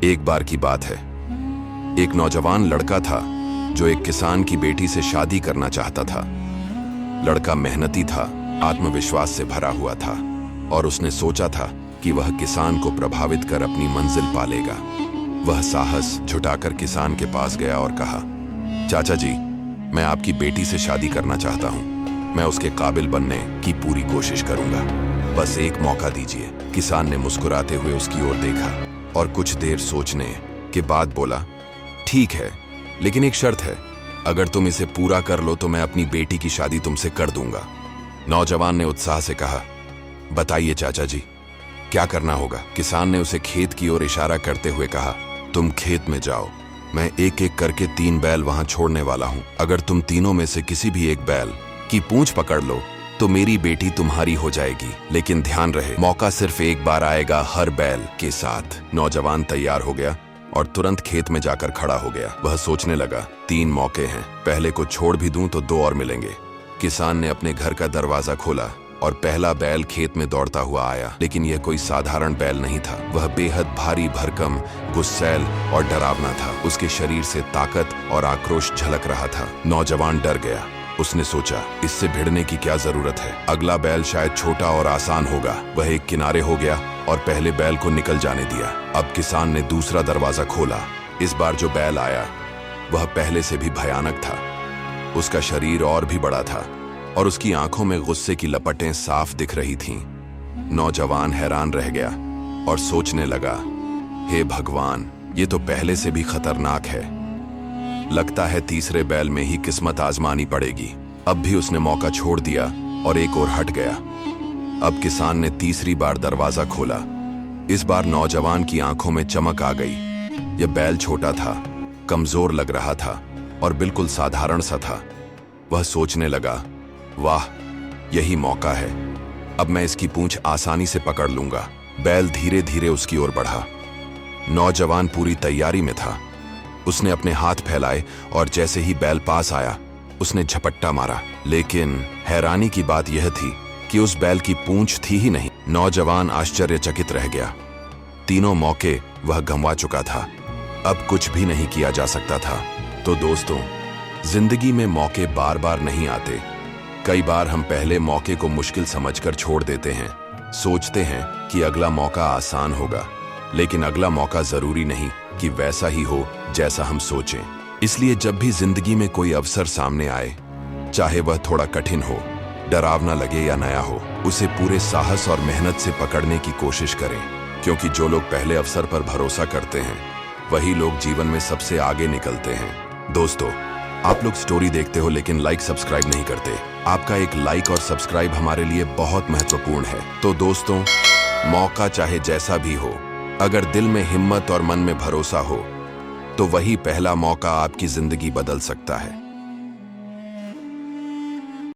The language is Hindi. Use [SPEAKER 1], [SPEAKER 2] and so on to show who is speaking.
[SPEAKER 1] एक बार की बात है, एक नौजवान लड़का था जो एक किसान की बेटी से शादी करना चाहता था। लड़का मेहनती था, आत्मविश्वास से भरा हुआ था और उसने सोचा था कि वह किसान को प्रभावित कर अपनी मंजिल पालेगा। वह साहस जुटाकर किसान के पास गया और कहा, चाचा जी, मैं आपकी बेटी से शादी करना चाहता हूँ। मैं उसके काबिल बनने की पूरी कोशिश करूंगा, बस एक मौका दीजिए। किसान ने मुस्कुराते हुए उसकी ओर देखा और कुछ देर सोचने के बाद बोला, ठीक है, लेकिन एक शर्त है, अगर तुम इसे पूरा कर लो तो मैं अपनी बेटी की शादी तुमसे कर दूंगा। नौजवान ने उत्साह से कहा, बताइए चाचा जी, क्या करना होगा? किसान ने उसे खेत की ओर इशारा करते हुए कहा, तुम खेत में जाओ, मैं एक एक करके 3 बैल वहां छोड़ने वाला हूं। अगर तुम तीनों में से किसी भी एक बैल की पूंछ पकड़ लो तो मेरी बेटी तुम्हारी हो जाएगी, लेकिन ध्यान रहे, मौका सिर्फ एक बार आएगा हर बैल के साथ। नौजवान तैयार हो गया और तुरंत खेत में जाकर खड़ा हो गया। वह सोचने लगा, 3 मौके हैं, पहले को छोड़ भी दूं तो 2 और मिलेंगे। किसान ने अपने घर का दरवाजा खोला और पहला बैल खेत में दौड़ता हुआ आया, लेकिन यह कोई साधारण बैल नहीं था। वह बेहद भारी भरकम, गुस्सैल और डरावना था। उसके शरीर से ताकत और आक्रोश झलक रहा था। नौजवान डर गया। उसने सोचा, इससे भिड़ने की क्या जरूरत है, अगला बैल शायद छोटा और आसान होगा। वह एक किनारे हो गया और पहले बैल को निकल जाने दिया। अब किसान ने दूसरा दरवाजा खोला। इस बार जो बैल आया वह पहले से भी भयानक था। उसका शरीर और भी बड़ा था और उसकी आंखों में गुस्से की लपटें साफ दिख रही थीं। नौजवान हैरान रह गया और सोचने लगा, हे भगवान, ये तो पहले से भी खतरनाक है। लगता है तीसरे बैल में ही किस्मत आजमानी पड़ेगी। अब भी उसने मौका छोड़ दिया और एक ओर हट गया। अब किसान ने तीसरी बार दरवाजा खोला। इस बार नौजवान की आंखों में चमक आ गई। यह बैल छोटा था, कमजोर लग रहा था और बिल्कुल साधारण सा था। वह सोचने लगा, वाह, यही मौका है, अब मैं इसकी पूंछ आसानी से पकड़ लूंगा। बैल धीरे धीरे उसकी ओर बढ़ा। नौजवान पूरी तैयारी में था। उसने अपने हाथ फैलाए और जैसे ही बैल पास आया उसने झपट्टा मारा, लेकिन हैरानी की बात यह थी कि उस बैल की पूंछ थी ही नहीं। नौजवान आश्चर्यचकित रह गया। तीनों मौके वह गंवा चुका था, अब कुछ भी नहीं किया जा सकता था। तो दोस्तों, जिंदगी में मौके बार बार नहीं आते। कई बार हम पहले मौके को मुश्किल समझकर छोड़ देते हैं। सोचते हैं कि अगला मौका आसान होगा, लेकिन अगला मौका जरूरी नहीं कि वैसा ही हो जैसा हम सोचें। इसलिए जब भी जिंदगी में कोई अवसर सामने आए, चाहे वह थोड़ा कठिन हो, डरावना लगे या नया हो, उसे पूरे साहस और मेहनत से पकड़ने की कोशिश करें, क्योंकि जो लोग पहले अवसर पर भरोसा करते हैं वही लोग जीवन में सबसे आगे निकलते हैं। दोस्तों, आप लोग स्टोरी देखते हो लेकिन लाइक सब्सक्राइब नहीं करते। आपका एक लाइक और सब्सक्राइब हमारे लिए बहुत महत्वपूर्ण है। तो दोस्तों, मौका चाहे जैसा भी हो, अगर दिल में हिम्मत और मन में भरोसा हो तो वही पहला मौका आपकी जिंदगी बदल सकता है।